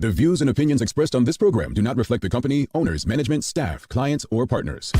The views and opinions expressed on this program do not reflect the company, owners, management, staff, clients, or partners.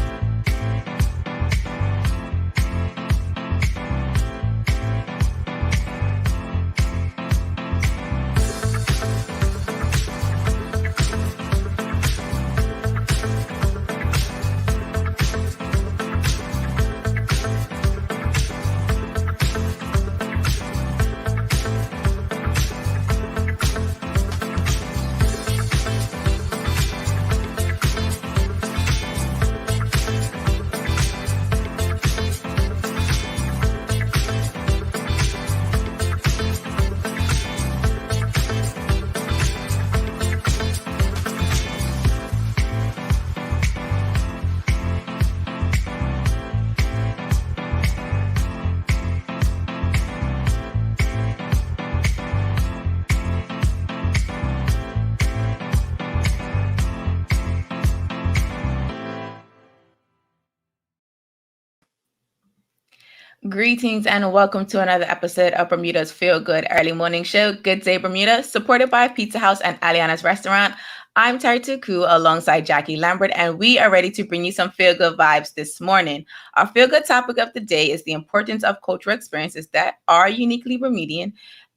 Greetings and welcome to another episode of Bermuda's Feel Good Early Morning Show, Good Day Bermuda, supported by Pizza House and Aliana's Restaurant. I'm Terri Tuku alongside Jacky Lambert, and we are ready to bring you some feel good vibes this morning. Our feel good topic of the day is the importance of cultural experiences that are uniquely Bermudian.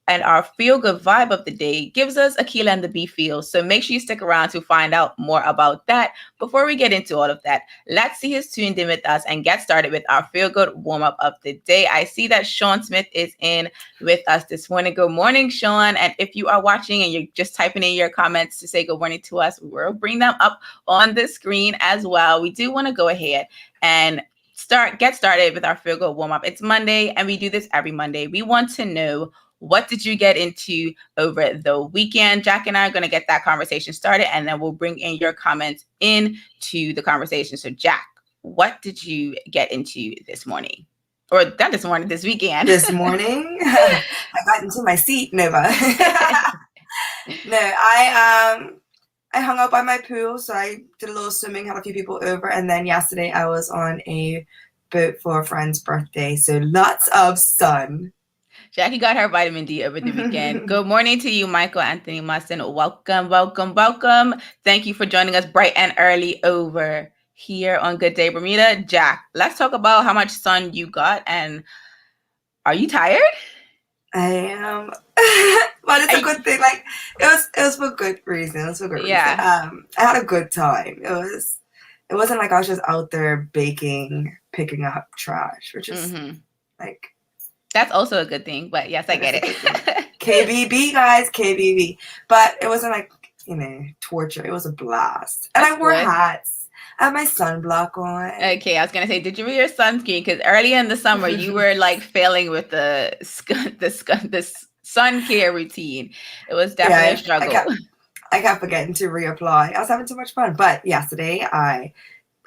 And our feel-good vibe of the day gives us Aquila and the B feel. So make sure you stick around to find out more about that. Before we get into all of that, let's see who's tuned in with us and get started with our feel-good warm-up of the day. I see that Sean Smith is in with us this morning. Good morning, Sean. And if you are watching and you're just typing in your comments to say good morning to us, we'll bring them up on the screen as well. We do want to go ahead and get started with our feel-good warm-up. It's Monday, and we do this every Monday. We want to know, what did you get into over the weekend? Jack and I are going to get that conversation started, and then we'll bring in your comments into the conversation. So, Jack, what did you get into this morning? Or not this morning, this weekend. This morning? I got into my seat, Nova. No, I hung out by my pool, so I did a little swimming, had a few people over, and then yesterday I was on a boat for a friend's birthday, so lots of sun. Jacky got her vitamin D over the weekend. Good morning to you, Michael Anthony Mustin. Welcome, welcome, welcome. Thank you for joining us bright and early over here on Good Day Bermuda. Jack, let's talk about how much sun you got, and are you tired? I am, but it's a good thing. Like it was for good reason. It was for good reason. I had a good time. It wasn't like I was just out there baking, picking up trash, which is like. That's also a good thing, but yes, I get it. KBB, guys, KBB. But it wasn't like, torture. It was a blast. And I wore hats. I had my sunblock on. Okay, I was going to say, did you wear your sunscreen? Because early in the summer, you were like failing with the sun care routine. It was definitely a struggle. I kept forgetting to reapply. I was having too much fun. But yesterday, I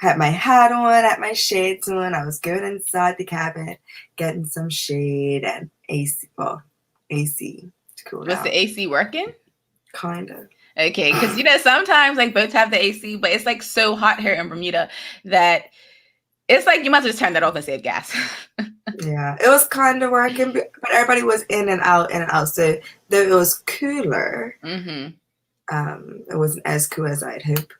had my hat on, had my shades on. I was going inside the cabin, getting some shade and AC to cool down. Was the AC working? Kind of. Okay, because sometimes like boats have the AC, but it's like so hot here in Bermuda that it's like you might as well just turn that off and save gas. Yeah, it was kind of working, but everybody was in and out. So though it was cooler, it wasn't as cool as I'd hope.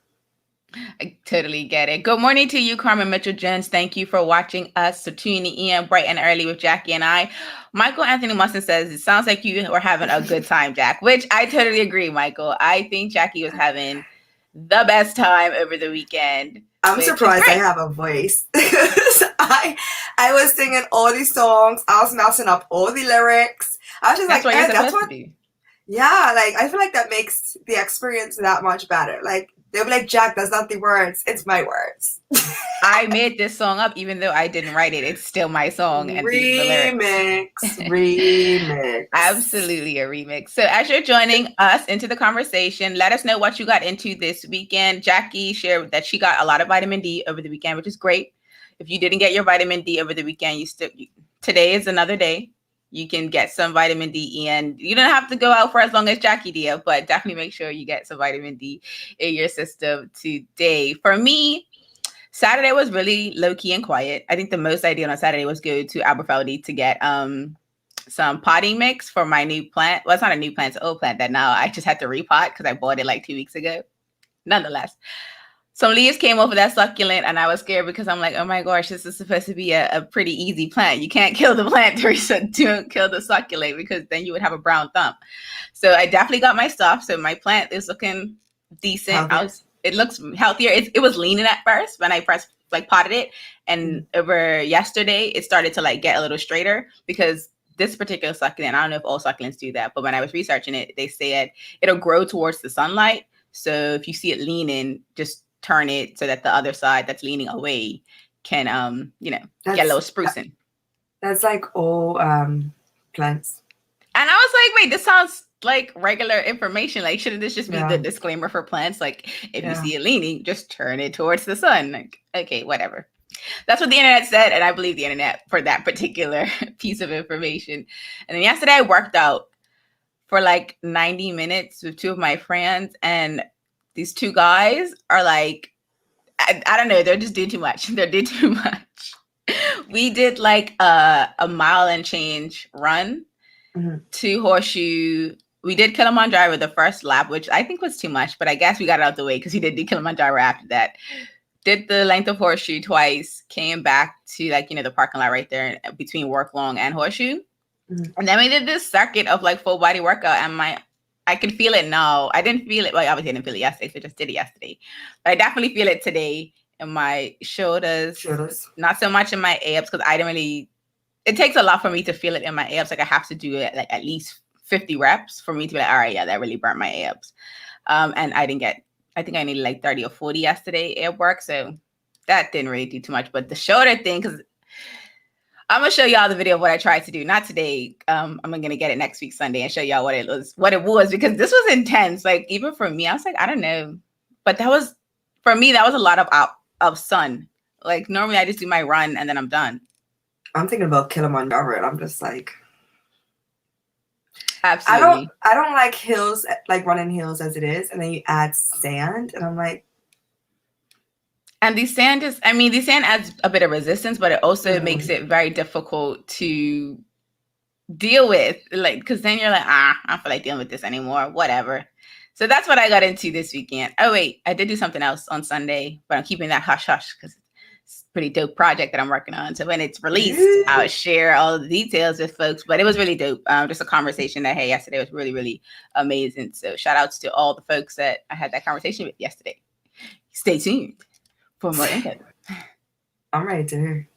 I totally get it. Good morning to you, Carmen Mitchell-Jones. Thank you for watching us. So tuning in bright and early with Jacky and I. Michael Anthony Mustin says, it sounds like you were having a good time, Jack, which I totally agree, Michael. I think Jacky was having the best time over the weekend. I'm surprised I have a voice. I was singing all these songs. I was messing up all the lyrics. I was just that's like, what you're supposed to do. Yeah, like I feel like that makes the experience that much better. Like they'll be like, Jack, that's not the words. It's my words. I made this song up even though I didn't write it. It's still my song. And remix. Absolutely a remix. So as you're joining us into the conversation, let us know what you got into this weekend. Jacky shared that she got a lot of vitamin D over the weekend, which is great. If you didn't get your vitamin D over the weekend, today is another day. You can get some vitamin D and you don't have to go out for as long as Jacky did, but definitely make sure you get some vitamin D in your system today. For me, Saturday was really low key and quiet. I think the most I did on Saturday was go to Aberfeldy to get some potting mix for my new plant. Well, it's not a new plant, it's an old plant that now I just had to repot because I bought it like 2 weeks ago. Nonetheless, some leaves came off of that succulent and I was scared because I'm like, oh my gosh, this is supposed to be a pretty easy plant. You can't kill the plant, Teresa. Don't kill the succulent because then you would have a brown thumb. So I definitely got my stuff. So my plant is looking decent. It looks healthier. It was leaning at first when I potted it. And over yesterday, it started to like get a little straighter because this particular succulent, I don't know if all succulents do that, but when I was researching it, they said it'll grow towards the sunlight. So if you see it leaning, just turn it so that the other side that's leaning away can, get a little sprucing. That's like all plants. And I was like, wait, this sounds like regular information. Like, shouldn't this just be the disclaimer for plants? Like, if you see it leaning, just turn it towards the sun. Like, okay, whatever. That's what the internet said, and I believe the internet for that particular piece of information. And then yesterday I worked out for like 90 minutes with two of my friends, and these two guys are like, I don't know, they're just doing too much. They're doing too much. We did like a mile and change run to Horseshoe. We did Kilimanjaro the first lap, which I think was too much, but I guess we got it out the way because we did do Kilimanjaro after that. Did the length of Horseshoe twice, came back to like, the parking lot right there between Work Long and Horseshoe. And then we did this circuit of like full body workout, and I can feel it now. I didn't feel it, well, obviously I didn't feel it yesterday, so I just did it yesterday. But I definitely feel it today in my shoulders. Not so much in my abs, because it takes a lot for me to feel it in my abs. Like I have to do it like at least 50 reps for me to be like, all right, yeah, that really burnt my abs. And I think I needed like 30 or 40 yesterday ab work. So that didn't really do too much. But the shoulder thing, because I'm gonna show y'all the video of what I tried to do. Not today. I'm gonna get it next week Sunday and show y'all what it was, because this was intense. Like even for me, I was like, I don't know, but for me that was a lot of sun. Like normally I just do my run and then I'm done. I'm thinking about Kilimanjaro and I'm just like, absolutely. I don't like hills, like running hills as it is, and then you add sand, and I'm like. And the sand adds a bit of resistance, but it also makes it very difficult to deal with. Like, because then you're like, I don't feel like dealing with this anymore, whatever. So that's what I got into this weekend. Oh, wait, I did do something else on Sunday, but I'm keeping that hush-hush because it's a pretty dope project that I'm working on. So when it's released, I'll share all of the details with folks. But it was really dope. Just a conversation that I had yesterday was really, really amazing. So shout outs to all the folks that I had that conversation with yesterday. Stay tuned for more info. I'm ready to hear.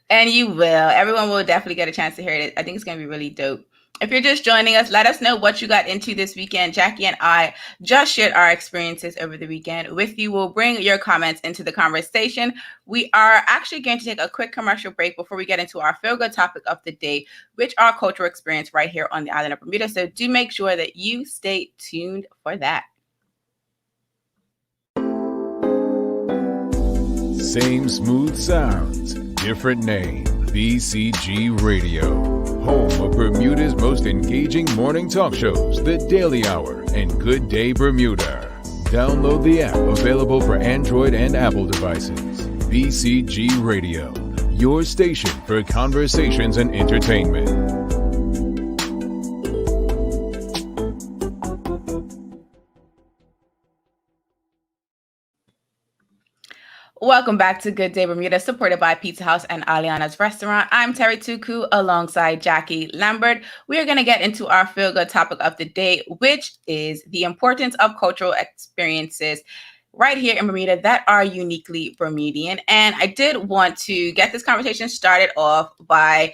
And you will. Everyone will definitely get a chance to hear it. I think it's going to be really dope. If you're just joining us, let us know what you got into this weekend. Jackie and I just shared our experiences over the weekend with you. We'll bring your comments into the conversation. We are actually going to take a quick commercial break before we get into our feel-good topic of the day, which are cultural experience right here on the island of Bermuda. So do make sure that you stay tuned for that. Same smooth sounds, different name. BCG Radio, home of Bermuda's most engaging morning talk shows, The Daily Hour and Good Day Bermuda. Download the app, available for Android and Apple devices. BCG Radio, your station for conversations and entertainment. Welcome back to Good Day Bermuda, supported by Pizza House and Aliana's Restaurant. I'm Terri Tuku alongside Jackie Lambert. We are going to get into our feel-good topic of the day, which is the importance of cultural experiences right here in Bermuda that are uniquely Bermudian. And I did want to get this conversation started off by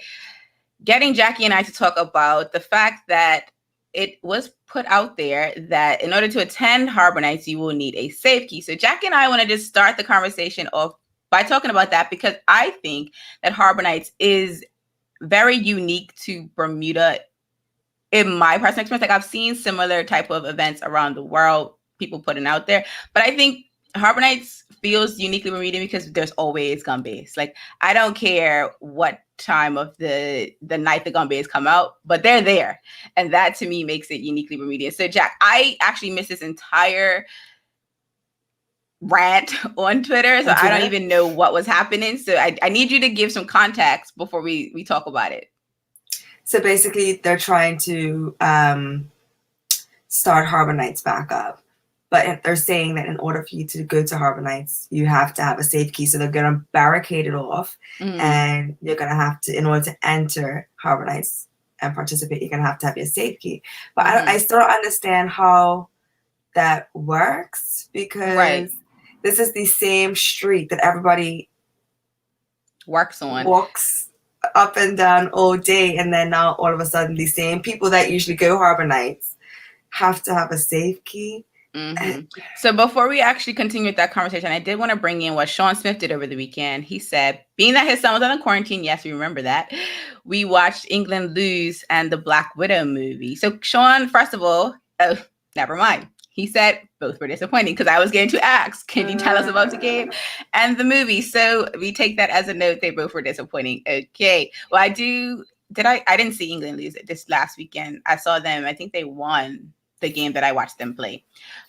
getting Jackie and I to talk about the fact that it was put out there that in order to attend Harbor Nights, you will need a safe key. So Jackie and I want to just start the conversation off by talking about that, because I think that Harbor Nights is very unique to Bermuda in my personal experience. Like I've seen similar type of events around the world, people putting out there, but I think Harbor Nights feels uniquely Bermudian because there's always gumbays. Like I don't care what time of the night the gumbays come out, but they're there, and that to me makes it uniquely Bermudian. So Jack, I actually missed this entire rant on Twitter, so I don't even know what was happening. So I need you to give some context before we talk about it. So basically, they're trying to start Harbor Nights back up. But they're saying that in order for you to go to Harbor Nights, you have to have a safe key. So they're going to barricade it off. And you're going to have to, in order to enter Harbor Nights and participate, you're going to have your safe key. But I still don't understand how that works, because this is the same street that everybody walks up and down all day. And then now all of a sudden, the same people that usually go Harbor Nights have to have a safe key. So before we actually continue with that conversation, I did want to bring in what Sean Smith did over the weekend. He said, being that his son was on quarantine, yes, we remember that, we watched England lose and the Black Widow movie. So Sean, first of all, never mind. He said both were disappointing, because I was going to ask, can you tell us about the game and the movie? So we take that as a note. They both were disappointing. Okay. Well, I didn't see England lose it this last weekend. I saw them. I think they won the game that I watched them play.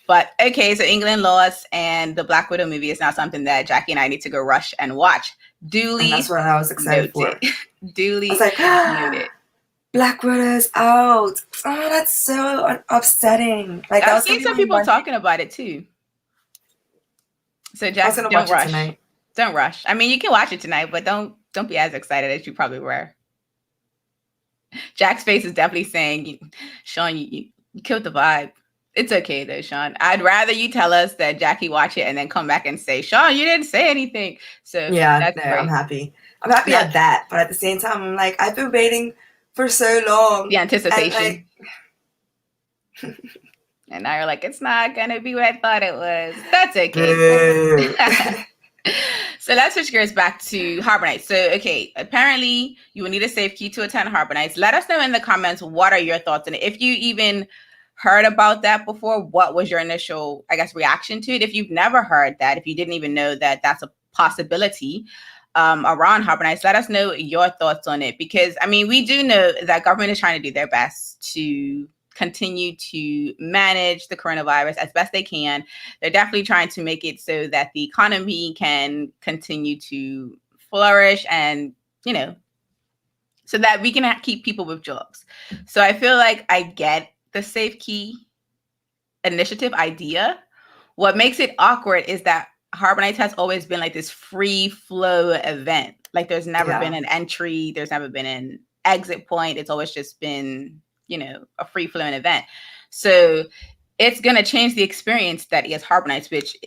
But okay, so England lost, and the Black Widow movie is now something that Jackie and I need to go rush and watch. Duly. And that's what I was excited noted. for. Duly I was like, noted. Black Widow's out. Oh, that's so upsetting. Like, I've seen some people talking about it too. So Jack, don't rush. Tonight. Don't rush. I mean, you can watch it tonight, but don't be as excited as you probably were. Jack's face is definitely saying, Sean, you killed the vibe. It's okay though, Sean. I'd rather you tell us that Jackie watch it and then come back and say, Sean, you didn't say anything. So yeah, that's great. I'm happy. I'm happy at that. But at the same time, I'm like, I've been waiting for so long. The anticipation. And now you're like, it's not going to be what I thought it was. That's okay. So let's switch gears back to Harbor Nights. So, okay, apparently you will need a safe key to attend Harbor Nights. Let us know in the comments, what are your thoughts on it? If you even heard about that before, what was your initial, reaction to it? If you've never heard that, if you didn't even know that that's a possibility around Harbor Nights, let us know your thoughts on it. Because, I mean, we do know that government is trying to do their best to continue to manage the coronavirus as best they can. They're definitely trying to make it so that the economy can continue to flourish and, so that we can keep people with jobs. So I feel like I get the Safe Key initiative idea. What makes it awkward is that Harbor Nights has always been like this free flow event. Like there's never been an entry. There's never been an exit point. It's always just been, a free flowing event. So it's going to change the experience that is Harbor Nights, which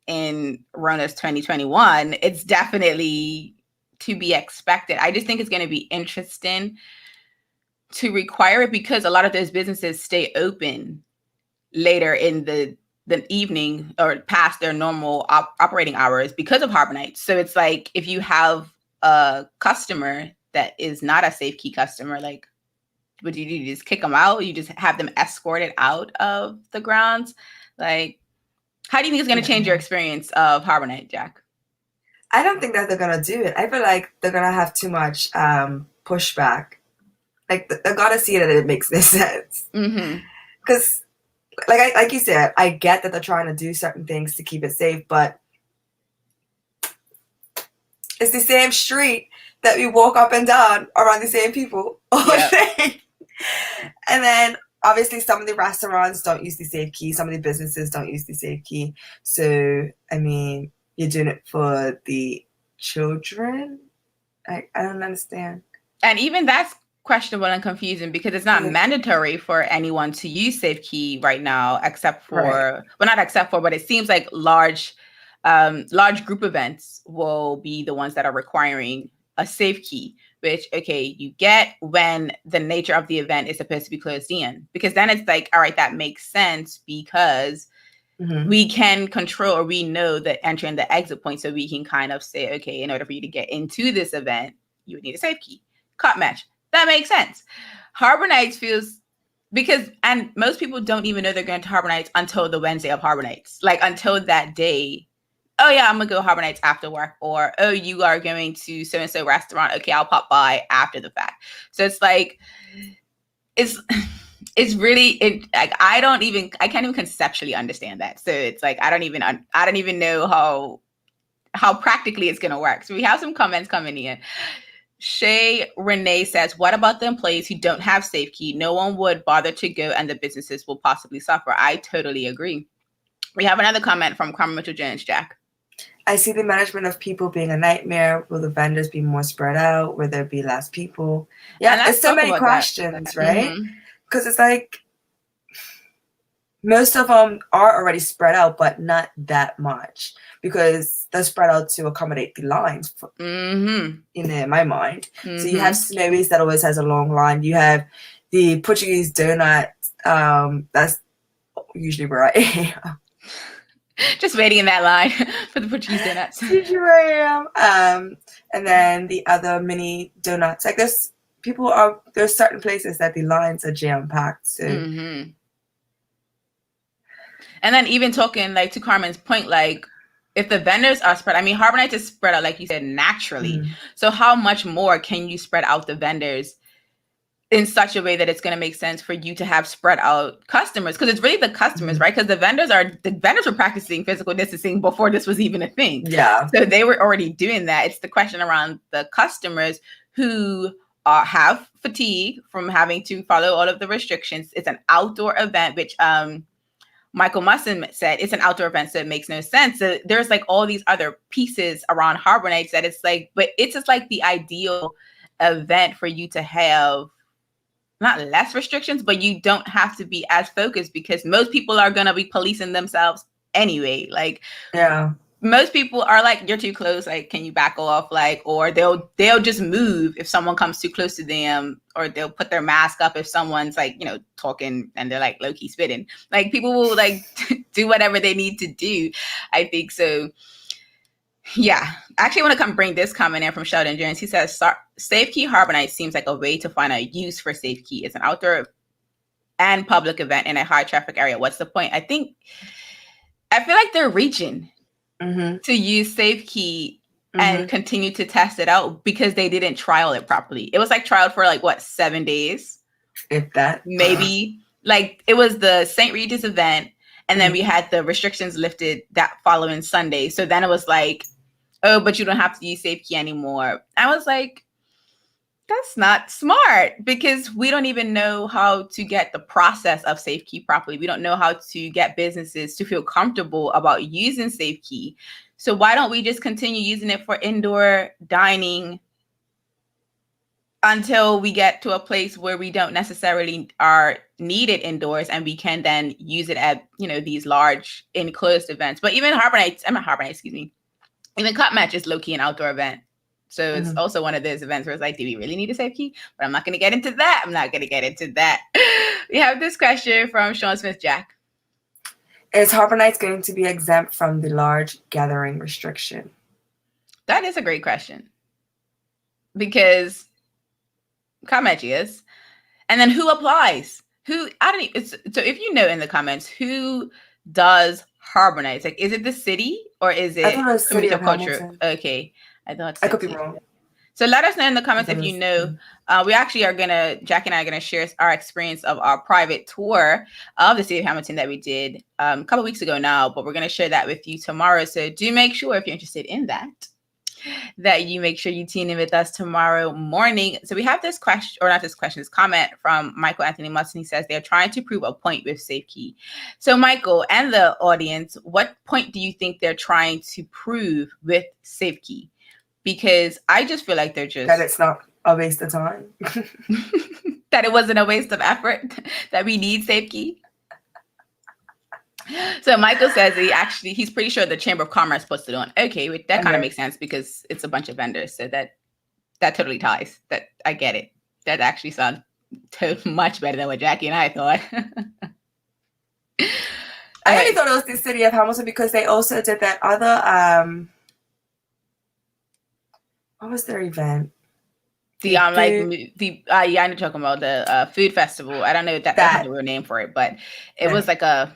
in Rona's 2021, it's definitely to be expected. I just think it's going to be interesting to require it, because a lot of those businesses stay open later in the evening or past their normal operating hours because of Harbor Nights. So it's like, if you have a customer that is not a Safe Key customer, like, what do? You just kick them out? You just have them escorted out of the grounds? Like, how do you think it's going to change your experience of Harbor Night, Jack? I don't think that they're going to do it. I feel like they're going to have too much pushback. Like, they're going to see that it makes no sense. Because, like you said, I get that they're trying to do certain things to keep it safe, but it's the same street that we walk up and down around the same people all day. And then obviously some of the restaurants don't use the Safe Key. Some of the businesses don't use the Safe Key. So, I mean, you're doing it for the children? I don't understand. And even that's questionable and confusing, because it's not mandatory for anyone to use Safe Key right now, except for, not except for, but it seems like large group events will be the ones that are requiring a Safe Key, which, okay, you get when the nature of the event is supposed to be closed in, because then it's like, all right, that makes sense, because we can control, or we know the entry and the exit point. So we can kind of say, okay, in order for you to get into this event, you would need a Safe Key. Cut match. That makes sense. Harbor Nights feels, and most people don't even know they're going to Harbor Nights until the Wednesday of Harbor Nights. Like, until that day, oh yeah, I'm going to go Harbor Nights after work, or, oh, you are going to so-and-so restaurant. Okay, I'll pop by after the fact. So it's like, it's really, I can't even conceptually understand that. So it's like, I don't even know how practically it's going to work. So we have some comments coming in. Shay Renee says, what about the employees who don't have safe key? No one would bother to go and the businesses will possibly suffer. I totally agree. We have another comment from Carmen Mitchell Jones, Jack. I see the management of people being a nightmare. Will the vendors be more spread out? Will there be less people? Yeah, it's so many questions, right? Because it's like most of them are already spread out, but not that much because they're spread out to accommodate the lines in my mind. So you have Snowy's that always has a long line. You have the Portuguese donut. That's usually where I am. Just waiting in that line for the Portuguese donuts. Usually where I am. And then the other mini donuts. Like there's certain places that the lines are jam-packed. So. And then even talking like to Carmen's point, like if the vendors are spread, I mean, Harbor Nights is spread out, like you said, naturally. So how much more can you spread out the vendors in such a way that it's going to make sense for you to have spread out customers? Because it's really the customers, right? Because the vendors were practicing physical distancing before this was even a thing. Yeah. So they were already doing that. It's the question around the customers who have fatigue from having to follow all of the restrictions. It's an outdoor event, which Michael Musson said it's an outdoor event, so it makes no sense. So there's like all these other pieces around Harbor Nights that it's like, but it's just like the ideal event for you to have not less restrictions, but you don't have to be as focused because most people are going to be policing themselves anyway. Like, yeah, most people are like, you're too close. Like, can you back off? Like, or they'll just move if someone comes too close to them, or they'll put their mask up if someone's like, talking and they're like low-key spitting. Like, people will like do whatever they need to do. I think so. Yeah, actually, I want to bring this comment in from Sheldon Jones. He says, Safe Key Harbor Night seems like a way to find a use for Safe Key. It's an outdoor and public event in a high traffic area. What's the point? I feel like they're reaching to use Safe Key and continue to test it out because they didn't trial it properly. It was like trialed for like, 7 days? If that. Maybe. Like, it was the St. Regis event, and then we had the restrictions lifted that following Sunday. So then it was like, oh, but you don't have to use Safe Key anymore. I was like, that's not smart because we don't even know how to get the process of Safe Key properly. We don't know how to get businesses to feel comfortable about using Safe Key. So why don't we just continue using it for indoor dining until we get to a place where we don't necessarily are needed indoors and we can then use it at, these large enclosed events. But even even Cup Match is low-key an outdoor event. So it's also one of those events where it's like, do we really need a Safe Key? But I'm not going to get into that. We have this question from Sean Smith Jack. Is Harbor Nights going to be exempt from the large gathering restriction? That is a great question. Because Cup Match is. And then who applies? So if you know in the comments, who does Harbor Nights? Like, is it the city or is it City of Culture? Okay. I could be wrong. So let us know in the comments if you know. We actually Jack and I are gonna share our experience of our private tour of the city of Hamilton that we did a couple weeks ago now, but we're gonna share that with you tomorrow. So do make sure if you're interested in that you make sure you tune in with us tomorrow morning. So we have this comment from Michael Anthony Musson. He says they're trying to prove a point with Safe Key. So Michael and the audience, what point do you think they're trying to prove with Safe Key? Because I just feel like they're just... That it's not a waste of time. That it wasn't a waste of effort, that we need Safe Key. So Michael says he's pretty sure the Chamber of Commerce puts it on. Okay, that kind of makes sense because it's a bunch of vendors. So that totally ties. That I get it. That actually sounds much better than what Jackie and I thought. I really thought it was the city of Hamilton because they also did that other... what was their event? I know you're talking about the food festival. I don't know if that's the real name for it, but it was like a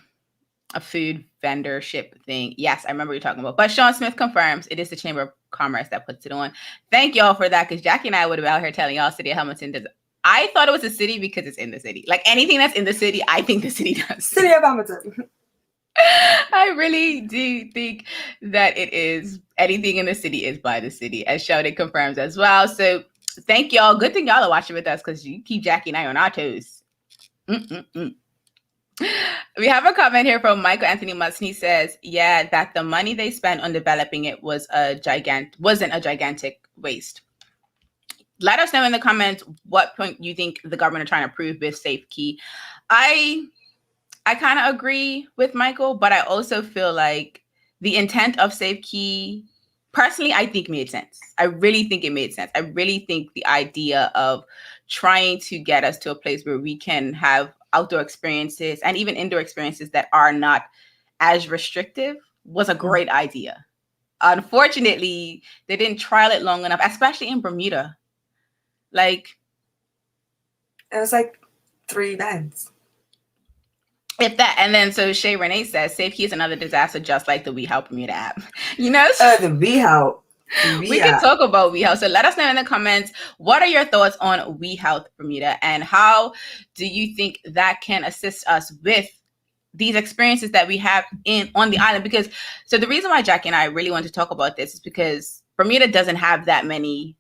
food vendorship thing. Yes, I remember what you're talking about. But Sean Smith confirms it is the Chamber of Commerce that puts it on. Thank y'all for that, because Jackie and I would have out here telling y'all City of Hamilton does. I thought it was a city because it's in the city. Like anything that's in the city, I think the city does. City of Hamilton. I really do think that it is. Anything in the city is by the city, as Sheldon confirms as well. So Thank y'all. Good thing y'all are watching with us because you keep Jacky and I on our toes. We have a comment here from Michael Anthony Musson. He says, yeah, that the money they spent on developing it wasn't a gigantic waste. Let us know in the comments what point you think the government are trying to prove with SafeKey. I kind of agree with Michael, but I also feel like the intent of SafeKey, personally, I think made sense. I really think it made sense. I really think the idea of trying to get us to a place where we can have outdoor experiences and even indoor experiences that are not as restrictive was a great idea. Unfortunately, they didn't trial it long enough, especially in Bermuda. Like, it was like 3 events. If that, and then so Shay Renee says, SafeKey is another disaster, just like the We Help Bermuda app. The We Help. We can talk about We Help. So let us know in the comments, what are your thoughts on We Help Bermuda, and how do you think that can assist us with these experiences that we have on the island? Because so the reason why Jacky and I really want to talk about this is because Bermuda doesn't have that many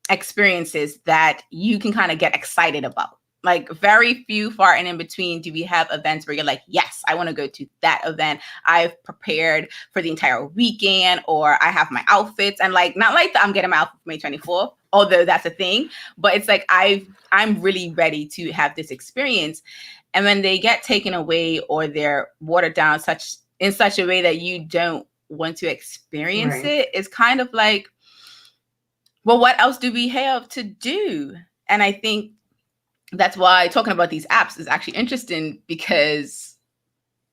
experiences that you can kind of get excited about. Like, very few, far and in between do we have events where you're like, yes, I want to go to that event. I've prepared for the entire weekend, or I have my outfits, and like, not like I'm getting my outfit for May 24th, although that's a thing, but it's like I'm really ready to have this experience. And when they get taken away or they're watered down in such a way that you don't want to experience it, it's kind of like, well, what else do we have to do? And I think that's why talking about these apps is actually interesting, because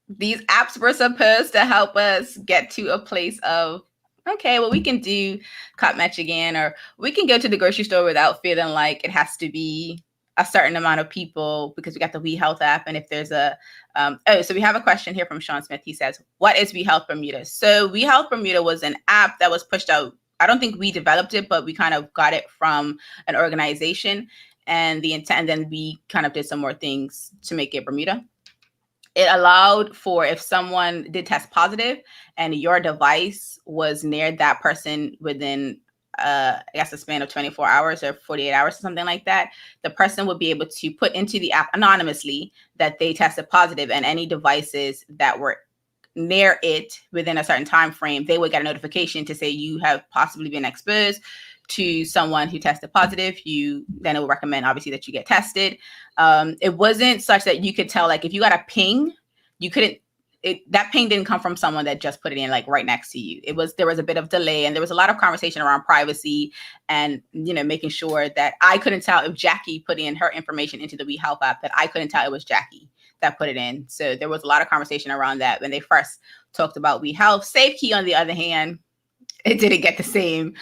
these apps were supposed to help us get to a place of, okay, well, we can do Cop Match again, or we can go to the grocery store without feeling like it has to be a certain amount of people because we got the We Health app. And if there's so we have a question here from Sean Smith. He says, what is We Health Bermuda? So We Health Bermuda was an app that was pushed out. I don't think we developed it, but we kind of got it from an organization, and the intent, and then we kind of did some more things to make it Bermuda. It allowed for, if someone did test positive and your device was near that person within, I guess, a span of 24 hours or 48 hours or something like that, the person would be able to put into the app anonymously that they tested positive, and any devices that were near it within a certain time frame, they would get a notification to say you have possibly been exposed to someone who tested positive. Then it would recommend, obviously, that you get tested. It wasn't such that you could tell, like, if you got a ping, you couldn't, that ping didn't come from someone that just put it in like right next to you. There was a bit of delay, and there was a lot of conversation around privacy and, making sure that I couldn't tell if Jacky put in her information into the We Help app, that I couldn't tell it was Jacky that put it in. So there was a lot of conversation around that when they first talked about We Help. SafeKey, on the other hand, it didn't get the same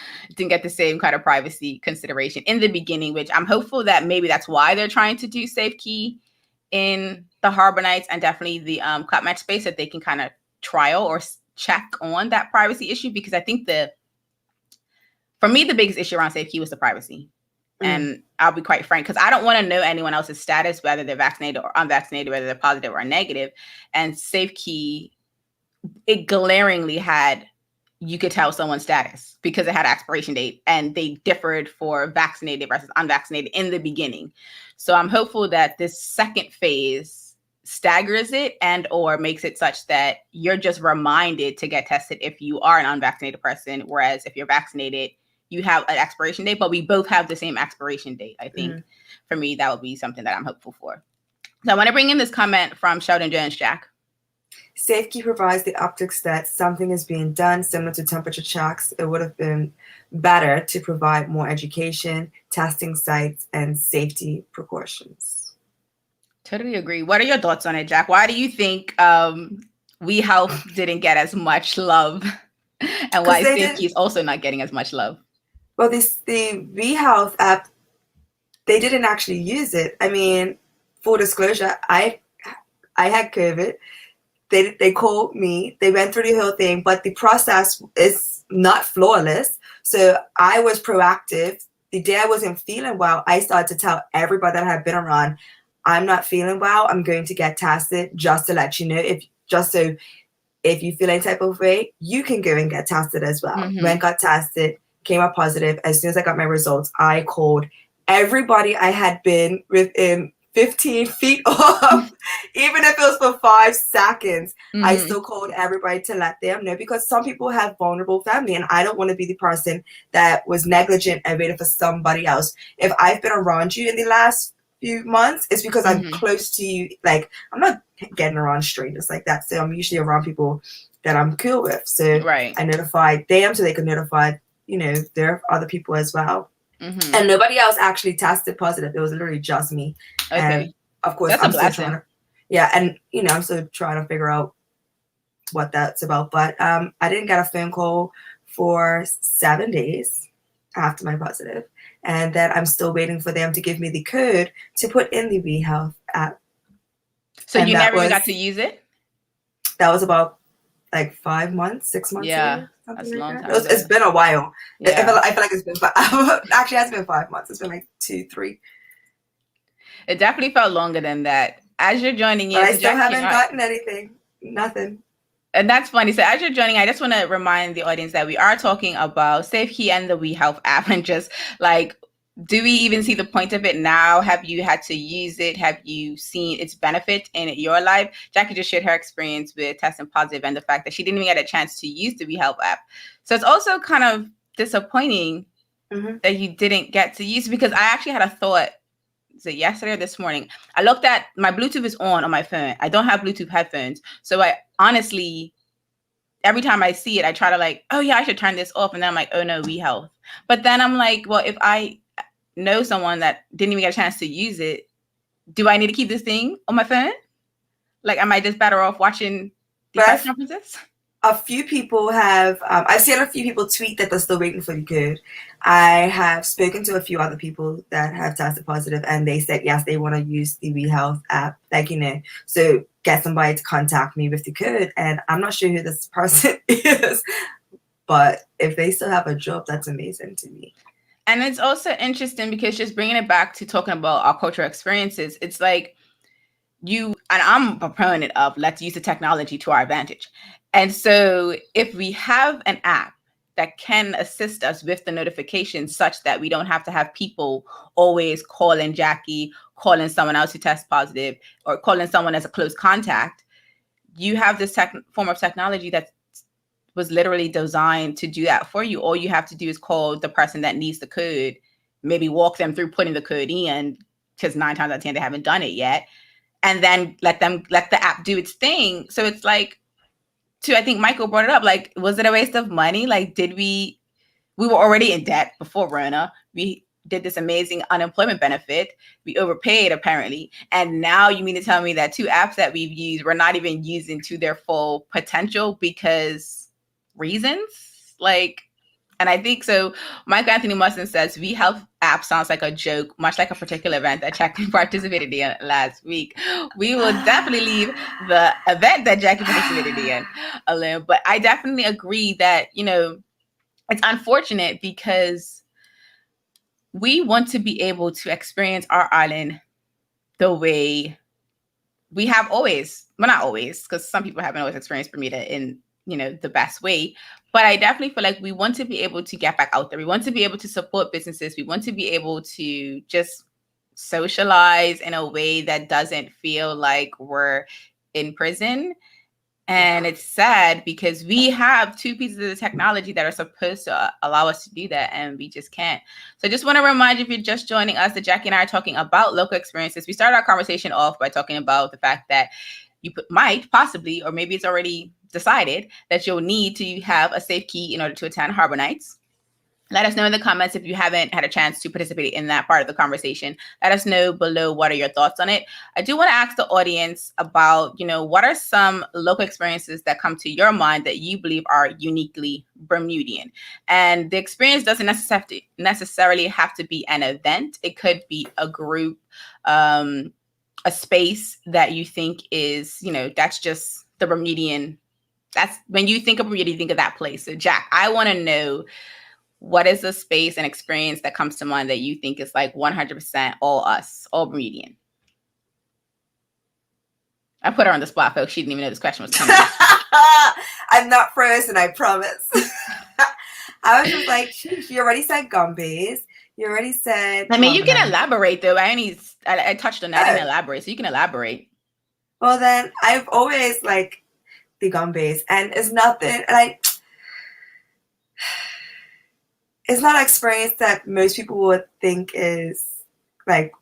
kind of privacy consideration in the beginning, which I'm hopeful that maybe that's why they're trying to do SafeKey in the Harbor Nights and definitely the Club Match space, that they can kind of trial or check on that privacy issue. Because I think for me, the biggest issue around SafeKey was the privacy. And I'll be quite frank, because I don't want to know anyone else's status, whether they're vaccinated or unvaccinated, whether they're positive or negative. And SafeKey, it glaringly had, you could tell someone's status because it had an expiration date, and they differed for vaccinated versus unvaccinated in the beginning. So I'm hopeful that this second phase staggers it and or makes it such that you're just reminded to get tested if you are an unvaccinated person, whereas if you're vaccinated, you have an expiration date, but we both have the same expiration date. I think for me, that would be something that I'm hopeful for. So I want to bring in this comment from Sheldon Jones. Jack. SafeKey provides the optics that something is being done similar to temperature checks. It would have been better to provide more education, testing sites, and safety precautions. Totally agree. What are your thoughts on it, Jack? Why do you think We Help didn't get as much love, and why SafeKey is also not getting as much love? Well, the We Health app, they didn't actually use it. I mean, full disclosure, I had COVID. They called me. They went through the whole thing, but the process is not flawless. So I was proactive. The day I wasn't feeling well, I started to tell everybody that I had been around, I'm not feeling well. I'm going to get tested, just to let you know. If you feel any type of way, you can go and get tested as well. Went, got tested, came up positive. As soon as I got my results, I called everybody I had been within 15 feet of, even if it was for 5 seconds. I still called everybody to let them know, because some people have vulnerable family, and I don't want to be the person that was negligent and waited for somebody else. If I've been around you in the last few months, it's because I'm close to you. Like, I'm not getting around strangers like that. So I'm usually around people that I'm cool with. So I notified them so they could notify, their other people as well. And nobody else actually tested positive. It was literally just me. Okay. And of course, that's I'm a still blessing. trying to, and I'm still trying to figure out what that's about. But I didn't get a phone call for 7 days after my positive. And then I'm still waiting for them to give me the code to put in the WeHealth app. So you never even got to use it? That was about like 5 months, 6 months ago. That's a long time. It's been a while. Yeah. I feel like it's been actually, it hasn't been 5 months. It's been like 2, 3. It definitely felt longer than that. As you're joining in, but I still haven't gotten anything. Nothing. And that's funny. So as you're joining, I just want to remind the audience that we are talking about SafeKey and the WeHealth app, and just like, do we even see the point of it now? Have you had to use it? Have you seen its benefit in your life? Jacky just shared her experience with testing positive and the fact that she didn't even get a chance to use the WeHealth app. So it's also kind of disappointing that you didn't get to use it, because I actually had a thought. So yesterday or this morning, I looked at my Bluetooth is on my phone. I don't have Bluetooth headphones. So I honestly, every time I see it, I try to like, oh yeah, I should turn this off. And then I'm like, oh no, WeHealth. But then I'm like, well, if I know someone that didn't even get a chance to use it, do I need to keep this thing on my phone? Like, am I just better off watching the press conferences? A few people have, I've seen a few people tweet that they're still waiting for the code. I have spoken to a few other people that have tested positive, and they said, yes, they want to use the WeHealth app, like, so get somebody to contact me with the code. And I'm not sure who this person is, but if they still have a job, that's amazing to me. And it's also interesting because just bringing it back to talking about our cultural experiences, it's like and I'm a proponent of let's use the technology to our advantage. And so if we have an app that can assist us with the notifications such that we don't have to have people always calling Jacky, calling someone else who tests positive, or calling someone as a close contact, you have this form of technology that was literally designed to do that for you. All you have to do is call the person that needs the code, maybe walk them through putting the code in, because 9 times out of 10 they haven't done it yet, and then let the app do its thing. So it's like, I think Michael brought it up, like, was it a waste of money? Like, we were already in debt before Rona. We did this amazing unemployment benefit. We overpaid apparently. And now you mean to tell me that 2 apps that we've used, we're not even using to their full potential because reasons? Like, and I think so. Michael Anthony Mustin says WeHealth app sounds like a joke, much like a particular event that Jacky participated in last week. We will definitely leave the event that Jacky participated in alone. But I definitely agree that, it's unfortunate because we want to be able to experience our island the way we have always. Well, not always, because some people haven't always experienced Bermuda in the best way. But I definitely feel like we want to be able to get back out there. We want to be able to support businesses. We want to be able to just socialize in a way that doesn't feel like we're in prison. And it's sad because we have 2 pieces of the technology that are supposed to allow us to do that, and we just can't. So I just want to remind you, if you're just joining us, that Jacky and I are talking about local experiences. We started our conversation off by talking about the fact that you might possibly, or maybe it's already decided, that you'll need to have a safe key in order to attend Harbor Nights. Let us know in the comments if you haven't had a chance to participate in that part of the conversation. Let us know below what are your thoughts on it. I do want to ask the audience about, what are some local experiences that come to your mind that you believe are uniquely Bermudian? And the experience doesn't necessarily have to be an event. It could be a group, a space that you think is, that's just the Bermudian. That's when you think of Bermuda, you think of that place. So Jack, I want to know, what is the space and experience that comes to mind that you think is like 100% all us, all Bermudian? I put her on the spot, folks. She didn't even know this question was coming. I'm not frozen, I promise. I was just like, you already said gumbies. You already said. I mean, you can elaborate though. I touched on that. I didn't elaborate, so you can elaborate. Well, then I've always like the gumbies, and it's nothing. And it's not an experience that most people would think is like,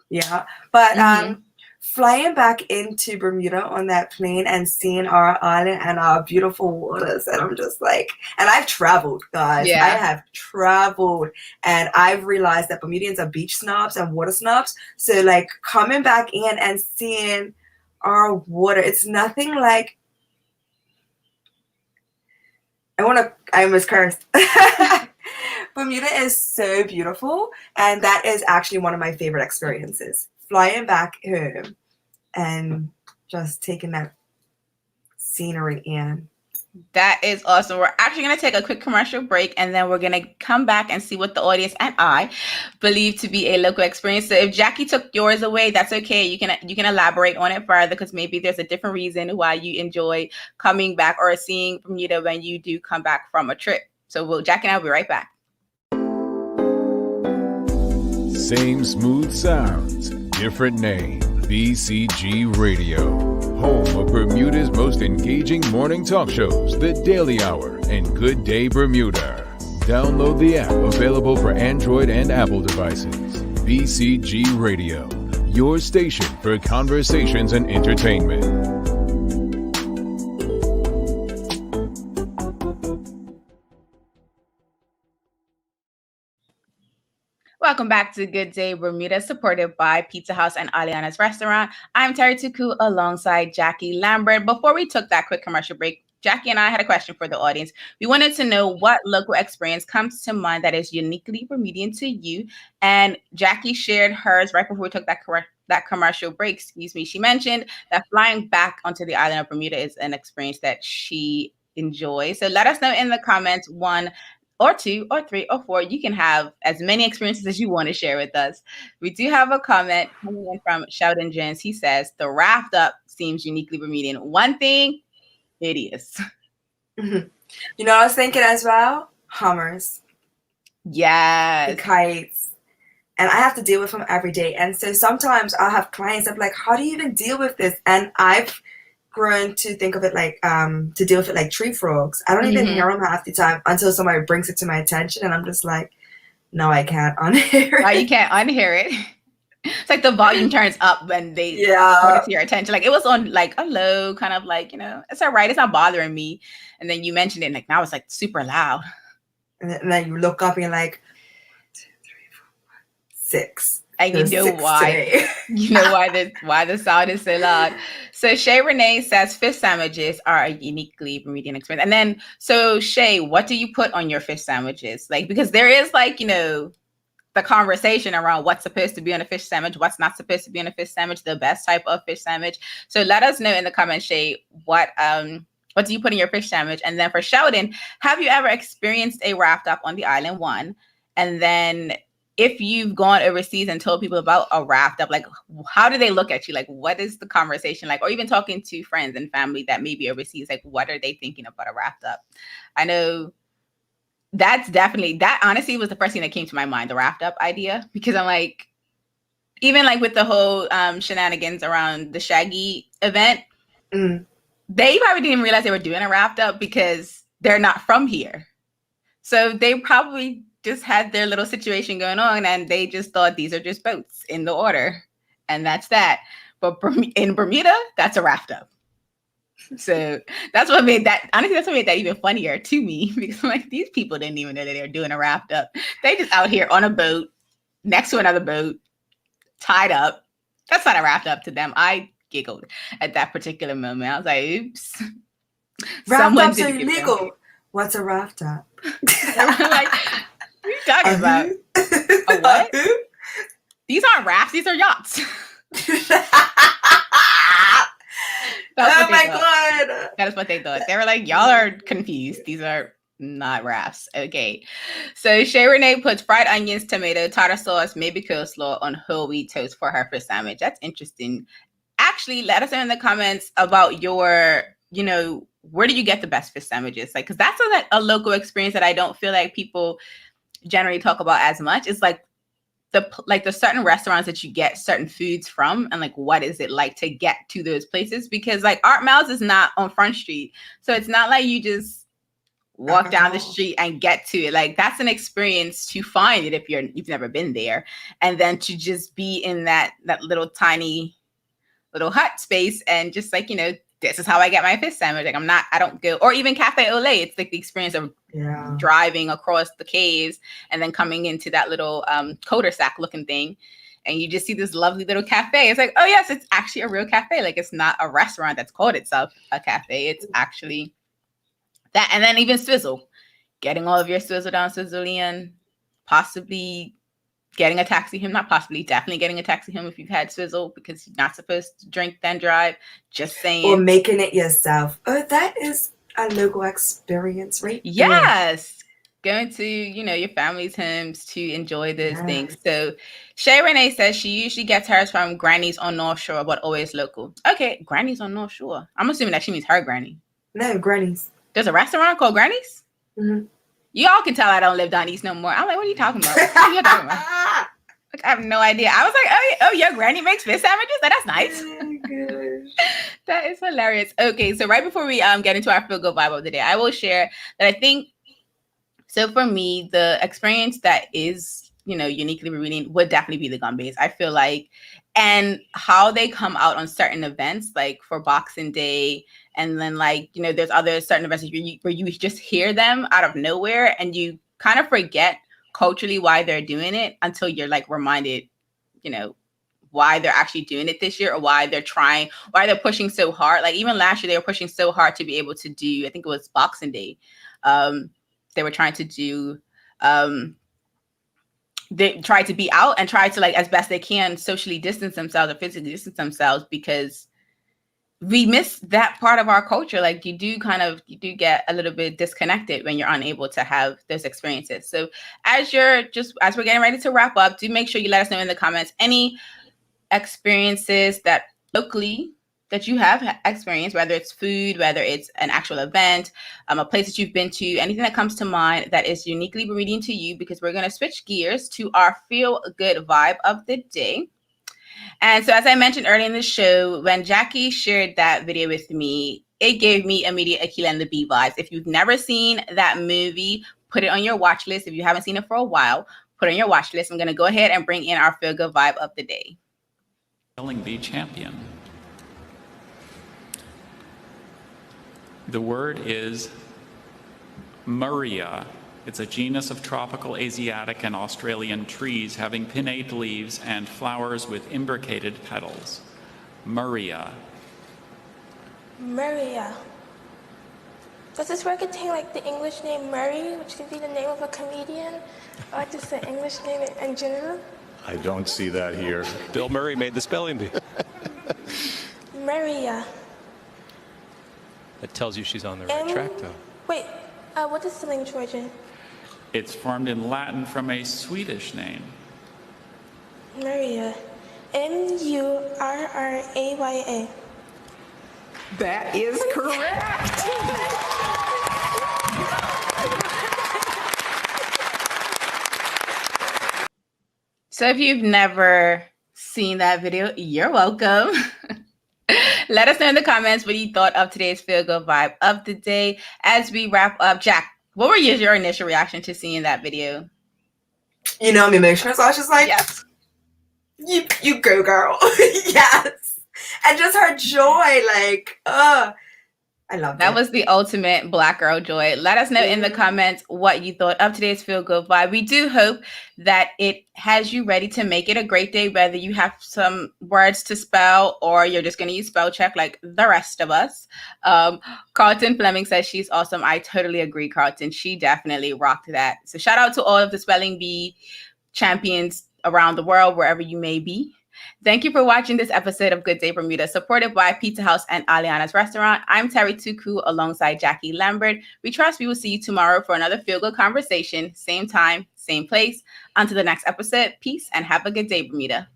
yeah. But flying back into Bermuda on that plane and seeing our island and our beautiful waters, and I'm just like, and I've traveled, guys. Yeah. I have traveled, and I've realized that Bermudians are beach snobs and water snobs. So like coming back in and seeing our water, it's nothing like. I almost cursed. Bermuda is so beautiful, and that is actually one of my favorite experiences. Flying back home and just taking that scenery in. That is awesome. We're actually going to take a quick commercial break, and then we're going to come back and see what the audience and I believe to be a local experience. So if Jackie took yours away, that's okay. You can elaborate on it further, because maybe there's a different reason why you enjoy coming back or seeing Bermuda when you do come back from a trip. So Jackie and I will be right back. Same smooth sounds, different name. BCG Radio, home of Bermuda's most engaging morning talk shows, The Daily Hour and Good Day Bermuda. Download the app, available for Android and Apple devices. BCG Radio, your station for conversations and entertainment. Welcome back to Good Day Bermuda, supported by Pizza House and Aliana's Restaurant. I'm Terri Tuku alongside Jackie Lambert. Before we took that quick commercial break, Jackie and I had a question for the audience. We wanted to know what local experience comes to mind that is uniquely Bermudian to you. And Jackie shared hers right before we took that commercial break. She mentioned that flying back onto the island of Bermuda is an experience that she enjoys. So let us know in the comments, 1 or 2 or 3 or 4. You can have as many experiences as you want to share with us. We do have a comment coming in from Sheldon Jones. He says, the raft up seems uniquely Bermudian. One thing, hideous. Mm-hmm. You know what I was thinking as well? Hummers. Yes. The kites. And I have to deal with them every day. And so sometimes I'll have clients that are like, how do you even deal with this? And I've grown to think of it like to deal with it like tree frogs. I don't even hear them half the time until somebody brings it to my attention, and I'm just like, no, I can't unhear it. Oh, you can't unhear it. It's like the volume turns up when they bring it to your attention. Like it was on like a low kind of like, it's all right, it's not bothering me. And then you mentioned it, and like now it's like super loud. And then you look up and you're like, 1, 2, 3, 4, 5, 6. And you know why. You know why the sound is so loud. So Shay Renee says fish sandwiches are a uniquely Bermudian experience. And then, so Shay, what do you put on your fish sandwiches? Like, because there is like, the conversation around what's supposed to be on a fish sandwich, what's not supposed to be on a fish sandwich, the best type of fish sandwich. So let us know in the comments, Shay, what do you put in your fish sandwich? And then for Sheldon, have you ever experienced a raft up on the island? 1, and then if you've gone overseas and told people about a raft up, like how do they look at you? Like what is the conversation like? Or even talking to friends and family that may be overseas, like what are they thinking about a raft up? I know that honestly was the first thing that came to my mind, the raft up idea, because I'm like, even like with the whole shenanigans around the Shaggy event, they probably didn't even realize they were doing a raft up because they're not from here. So they probably just had their little situation going on, and they just thought these are just boats in the water, and that's that. But in Bermuda, that's a raft up. So that's what made that even funnier to me, because I'm like, these people didn't even know that they were doing a raft up. They just out here on a boat next to another boat, tied up. That's not a raft up to them. I giggled at that particular moment. I was like, oops. Raft ups are illegal. What's a raft up? Like, what are you talking about? A what? These aren't rafts. These are yachts. Oh my God. That is what they thought. They were like, y'all are confused. These are not rafts. Okay. So Shay Renee puts fried onions, tomato, tartar sauce, maybe coleslaw on whole wheat toast for her fish sandwich. That's interesting. Actually, let us know in the comments about your where do you get the best fish sandwiches? Like, because that's a local experience that I don't feel like people generally talk about as much. It's like the certain restaurants that you get certain foods from, and like what is it like to get to those places? Because like Art Mal's is not on Front Street, so it's not like you just walk down the street and get to it. Like that's an experience to find it if you've never been there, and then to just be in that little tiny little hut space and just like, this is how I get my fish sandwich. Like I don't go, or even Cafe Olé. It's like the experience of driving across the caves and then coming into that little cul-de-sac looking thing. And you just see this lovely little cafe. It's like, oh yes, it's actually a real cafe. Like it's not a restaurant that's called itself a cafe. It's actually that. And then even Swizzle, getting all of your Swizzle down Swizzleian, possibly getting a taxi home, not possibly, definitely getting a taxi home if you've had Swizzle, because you're not supposed to drink then drive. Just saying. Or making it yourself. Oh, that is a local experience, right? Yes. Going to, your family's homes to enjoy those things. So Shay Renee says she usually gets hers from Granny's on North Shore, but always local. Okay, Granny's on North Shore. I'm assuming that she means her granny. No, Granny's. There's a restaurant called Granny's? Mm-hmm. Y'all can tell I don't live down east no more. I'm like, what are you talking about? What are you talking about? Like, I have no idea. I was like, oh, your granny makes fish sandwiches? That's nice. Oh, gosh. That is hilarious. Okay, so right before we get into our feel good vibe of the day, I will share that I think, so for me, the experience that is, uniquely Bermudian would definitely be the gumbays. I feel like, and how they come out on certain events, like for Boxing Day, and then like, there's other certain events where you just hear them out of nowhere and you kind of forget culturally why they're doing it until you're like reminded, why they're actually doing it this year, or why they're pushing so hard. Like even last year, they were pushing so hard to be able to do, I think it was Boxing Day. They were trying to do, they tried to be out and try to, like, as best they can, socially distance themselves or physically distance themselves, because we miss that part of our culture. Like you do get a little bit disconnected when you're unable to have those experiences. So as we're getting ready to wrap up, do make sure you let us know in the comments any experiences that locally that you have experienced, whether it's food, whether it's an actual event, a place that you've been to, anything that comes to mind that is uniquely Bermudian to you, because we're going to switch gears to our feel good vibe of the day. And so as I mentioned earlier in the show, when Jackie shared that video with me, it gave me immediate Akeelah and the Bee vibes. If you've never seen that movie, put it on your watch list. If you haven't seen it for a while, put it on your watch list. I'm going to go ahead and bring in our feel good vibe of the day. Spelling bee champion. The word is Maria. It's a genus of tropical Asiatic and Australian trees having pinnate leaves and flowers with imbricated petals. Maria. Maria. Does this word contain like the English name Murray, which could be the name of a comedian, or just the English name in general? I don't see that here. Bill Murray made the spelling bee. Maria. That tells you she's on the right track, though. Wait, what is the language origin? It's formed in Latin from a Swedish name. Maria. Murraya. That is correct. So if you've never seen that video, you're welcome. Let us know in the comments what you thought of today's feel good vibe of the day. As we wrap up, Jack, what were your initial reaction to seeing that video? I'm emotional. So I was just like, yes, you go, girl. Yes. And just her joy, like, I love that. Was the ultimate Black girl joy. Let us know in the comments what you thought of today's feel good vibe. We do hope that it has you ready to make it a great day, whether you have some words to spell or you're just going to use spell check like the rest of us. Carlton Fleming says she's awesome. I totally agree, Carlton. She definitely rocked that. So shout out to all of the spelling bee champions around the world, wherever you may be. Thank you for watching this episode of Good Day Bermuda, supported by Pizza House and Aliana's Restaurant. I'm Terri Tuku alongside Jackie Lambert. We trust we will see you tomorrow for another feel good conversation. Same time, same place. Until the next episode, peace and have a good day, Bermuda.